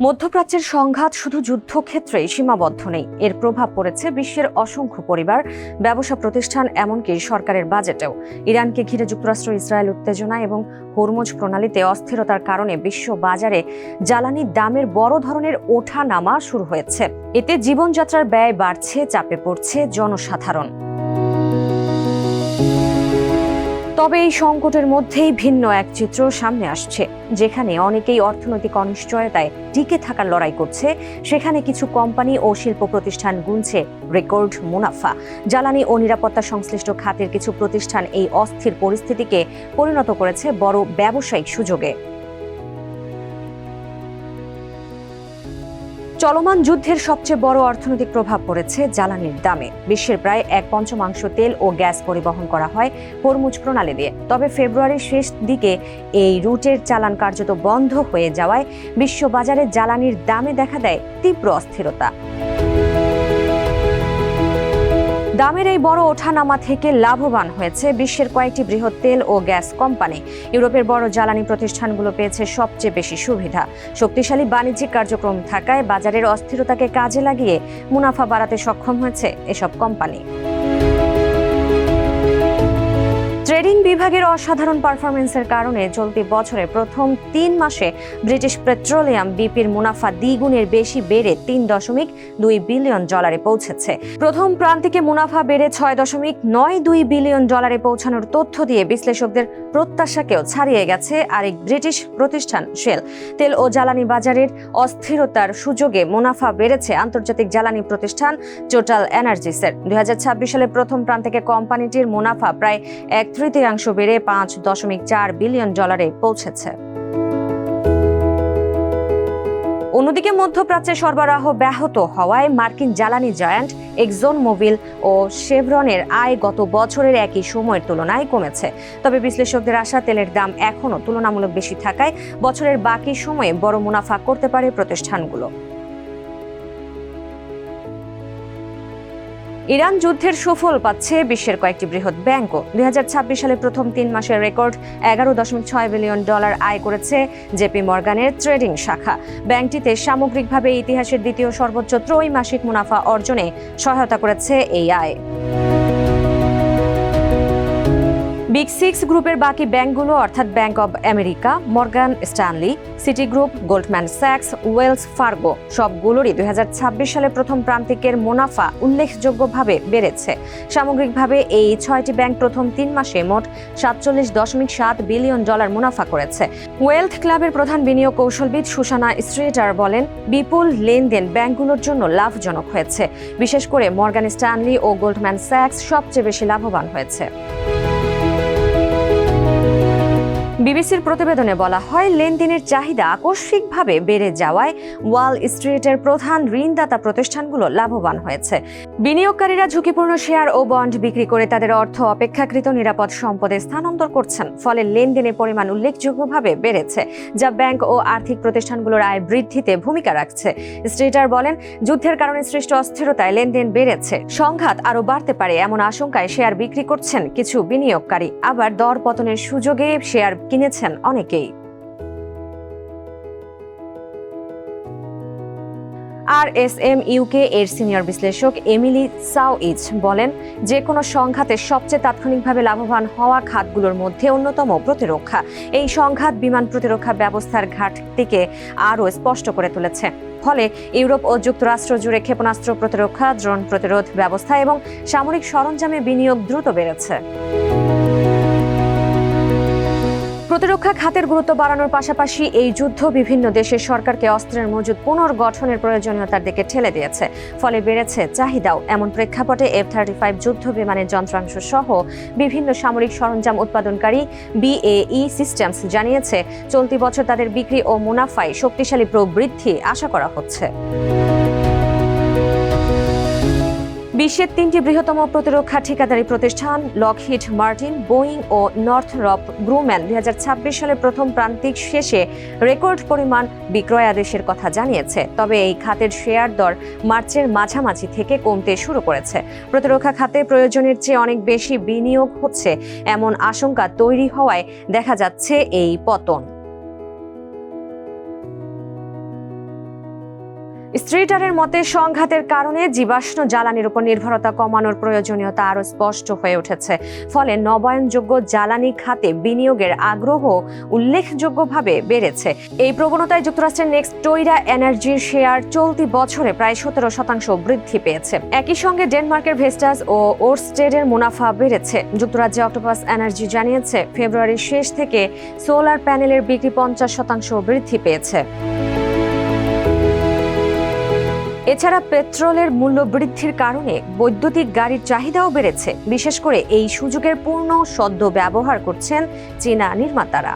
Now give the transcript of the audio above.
মধ্যপ্রাচ্যের সংঘাত শুধু যুদ্ধক্ষেত্রেই সীমাবদ্ধ নেই, এর প্রভাব পড়েছে বিশ্বের অসংখ্য পরিবার, ব্যবসা প্রতিষ্ঠান, এমনকি সরকারের বাজেটেও। ইরানকে ঘিরে যুক্তরাষ্ট্র ইসরায়েল উত্তেজনা এবং হরমুজ প্রণালীতে অস্থিরতার কারণে বিশ্ব বাজারে জ্বালানির দামের বড় ধরনের ওঠানামা শুরু হয়েছে। এতে জীবনযাত্রার ব্যয় বাড়ছে, চাপে পড়ছে জনসাধারণ। তবে এই সংকটের মধ্যেই ভিন্ন এক চিত্র সামনে আসছে। যেখানে অনেকেই অর্থনৈতিক অনিশ্চয়তায় টিকে থাকার লড়াই করছে, সেখানে কিছু কোম্পানি ও শিল্প প্রতিষ্ঠান গুনছে রেকর্ড মুনাফা। জ্বালানি ও নিরাপত্তা সংশ্লিষ্ট খাতের কিছু প্রতিষ্ঠান এই অস্থির পরিস্থিতিকে পরিণত করেছে বড় ব্যবসায়িক সুযোগে। চলমান যুদ্ধের সবচেয়ে বড় অর্থনৈতিক প্রভাব পড়েছে জ্বালানির দামে। বিশ্বের প্রায় 1/5 তেল ও গ্যাস পরিবহন করা হয় হরমুজ প্রণালী দিয়ে। তবে ফেব্রুয়ারির শেষ দিকে এই রুটের চালান কার্যত বন্ধ হয়ে যাওয়ায় বিশ্ববাজারে জ্বালানির দামে দেখা দেয় তীব্র অস্থিরতা। দামের এই বড় ওঠানামা থেকে লাভবান হয়েছে বিশ্বের কয়েকটি বৃহৎ তেল ও গ্যাস কোম্পানি। ইউরোপের বড় জ্বালানি প্রতিষ্ঠানগুলো পেয়েছে সবচেয়ে বেশি সুবিধা। শক্তিশালী বাণিজ্যিক কার্যক্রম থাকায় বাজারের অস্থিরতাকে কাজে লাগিয়ে মুনাফা বাড়াতে সক্ষম হয়েছে এসব কোম্পানি। ট্রেডিং বিভাগের অসাধারণ পারফরমেন্সের কারণে চলতি বছরের প্রথম 3 মাসে ব্রিটিশ পেট্রোলিয়াম বিপির মুনাফা দ্বিগুণের বেশি বেড়ে $3.2 বিলিয়ন পৌঁছেছে। প্রথম প্রান্তিকে মুনাফা বেড়ে $6.92 বিলিয়ন পৌঁছানোর তথ্য দিয়ে বিশ্লেষকদের প্রত্যাশাকেও ছাড়িয়ে গেছে আরেক ব্রিটিশ প্রতিষ্ঠান শেল। তেল ও জ্বালানি বাজারের অস্থিরতার সুযোগে মুনাফা বেড়েছে আন্তর্জাতিক জ্বালানি প্রতিষ্ঠান টোটাল এনার্জিসের। 2026 সালে প্রথম প্রান্তিকে কোম্পানিটির মুনাফা প্রায় 1/3 বেড়ে $5.4 বিলিয়ন পৌঁছেছে। অন্যদিকে মধ্যপ্রাচ্যে সরবরাহ ব্যাহত হওয়ায় মার্কিন জ্বালানি জায়ান্ট এক্সন মোবিল ও শেভরনের আয় গত বছরের একই সময়ের তুলনায় কমেছে। তবে বিশ্লেষকদের আশা, তেলের দাম এখনও তুলনামূলক বেশি থাকায় বছরের বাকি সময়ে বড় মুনাফা করতে পারে প্রতিষ্ঠানগুলো। ইরান যুদ্ধের সুফল পাচ্ছে বিশ্বের কয়েকটি বৃহৎ ব্যাংকও। 2026 সালে প্রথম 3 মাসের রেকর্ড $11.6 বিলিয়ন আয় করেছে জেপি মর্গানের ট্রেডিং শাখা। ব্যাংকটিতে সামগ্রিকভাবে ইতিহাসের দ্বিতীয় সর্বোচ্চ ত্রৈমাসিক মুনাফা অর্জনে সহায়তা করেছে এই আয়। বিগ 6 গ্রুপের বাকি ব্যাংকগুলো অর্থাৎ bank of America, Morgan Stanley, Citigroup, Goldman স্যাক্স, ওয়েলস ফার্গো সবগুলোরই 2026 সালে প্রথম প্রান্তিকের মুনাফা উল্লেখযোগ্যভাবে বেড়েছে। সামগ্রিকভাবে এই 6টি ব্যাংক প্রথম 3 মাসে মোট $47.7 বিলিয়ন মুনাফা করেছে। ওয়েলথ ক্লাবের প্রধান বিনিয়োগ কৌশলবিদ সুসানা স্ট্রেটার বলেন, বিপুল লেনদেন ব্যাংকগুলোর জন্য লাভজনক হয়েছে। বিশেষ করে মর্গান স্ট্যানলি ও গোল্ডম্যান স্যাক্স সবচেয়ে বেশি লাভবান হয়েছে। বিবিসির প্রতিবেদনে বলা হয়, লেনদেনের চাহিদা আকস্মিকভাবে বেড়ে যাওয়ায় ওয়াল স্ট্রিটের প্রধান ঋণদাতা প্রতিষ্ঠানগুলো লাভবান হয়েছে। বিনিয়োগকারীরা ঝুঁকিপূর্ণ শেয়ার ও বন্ড বিক্রি করে তাদের অর্থ অপেক্ষাকৃত নিরাপদ সম্পদে স্থানান্তর করছেন। ফলে লেনদেনের পরিমাণ উল্লেখযোগ্যভাবে বেড়েছে, যা ব্যাংক ও আর্থিক প্রতিষ্ঠানগুলোর আয় বৃদ্ধিতে ভূমিকা রাখছে। স্ট্রেটার বলেন, যুদ্ধের কারণে সৃষ্ট অস্থিরতায় লেনদেন বেড়েছে। সংঘাত আরও বাড়তে পারে এমন আশঙ্কায় শেয়ার বিক্রি করছেন কিছু বিনিয়োগকারী, আবার দর পতনের সুযোগে শেয়ার কিনেছেন অনেকেই। RSM UK এর সিনিয়র বিশ্লেষক এমিলি সাউইচ বলেন, যে কোনো সংঘাতে সবচেয়ে তাৎক্ষণিকভাবে লাভবান হওয়া খাতগুলোর মধ্যে অন্যতম প্রতিরক্ষা। এই সংঘাত বিমান প্রতিরক্ষা ব্যবস্থার ঘাটতিকে আরও স্পষ্ট করে তুলেছে। ফলে ইউরোপ ও যুক্তরাষ্ট্র জুড়ে ক্ষেপণাস্ত্র প্রতিরক্ষা, ড্রোন প্রতিরোধ ব্যবস্থা এবং সামরিক সরঞ্জামে বিনিয়োগ দ্রুত বেড়েছে। প্রতিরক্ষা খাতের গুরুত্ব বাড়ানোর পাশাপাশি এই যুদ্ধ বিভিন্ন দেশের সরকারকে অস্ত্রের মজুদ পুনর্গঠনের প্রয়োজনীয়তার দিকে ঠেলে দিয়েছে। ফলে বেড়েছে চাহিদাও। এমন প্রেক্ষাপটে F-35 যুদ্ধ বিমানের যন্ত্রাংশ সহ বিভিন্ন সামরিক সরঞ্জাম উৎপাদনকারী BAE সিস্টেমস জানিয়েছে, চলতি বছর তাদের বিক্রি ও মুনাফায় শক্তিশালী প্রবৃদ্ধি আশা করা হচ্ছে। বিশ্বের 3টি বৃহত্তম প্রতিরক্ষা ঠিকাদারি প্রতিষ্ঠান লকহিড মার্টিন, বোয়িং ও নর্থরপ গ্রুম্যান 2026 সালের প্রথম প্রান্তিক শেষে রেকর্ড পরিমাণ বিক্রয়াদেশের কথা জানিয়েছে। তবে এই খাতের শেয়ার দর মার্চের মাঝামাঝি থেকে কমতে শুরু করেছে। প্রতিরক্ষা খাতে প্রয়োজনের চেয়ে অনেক বেশি বিনিয়োগ হচ্ছে এমন আশঙ্কা তৈরি হওয়ায় দেখা যাচ্ছে এই পতন। স্ট্রিটারের মতে সংঘাতের কারণে জীবাশ্ম জ্বালানির উপর নির্ভরতা কমানোর প্রয়োজনীয়তা আরও স্পষ্ট হয়ে উঠেছে। ফলে নবায়নযোগ্য জ্বালানি খাতে বিনিয়োগের আগ্রহ উল্লেখযোগ্যভাবে বেড়েছে। এই প্রবণতায় যুক্তরাষ্ট্রের নেক্সট টয়রা এনার্জির শেয়ার চলতি বছরে প্রায় 17% বৃদ্ধি পেয়েছে। একই সঙ্গে ডেনমার্কের ভেস্টাস ও ওরস্টেডের মুনাফা বেড়েছে। যুক্তরাজ্যে অক্টোপাস এনার্জি জানিয়েছে ফেব্রুয়ারির শেষ থেকে সোলার প্যানেলের বিক্রি 50% বৃদ্ধি পেয়েছে। এছাড়া পেট্রোলের মূল্য বৃদ্ধির কারণে বৈদ্যুতিক গাড়ির চাহিদাও বেড়েছে। বিশেষ করে এই সুযোগের পূর্ণ সদ্য ব্যবহার করছেন চীনা নির্মাতারা।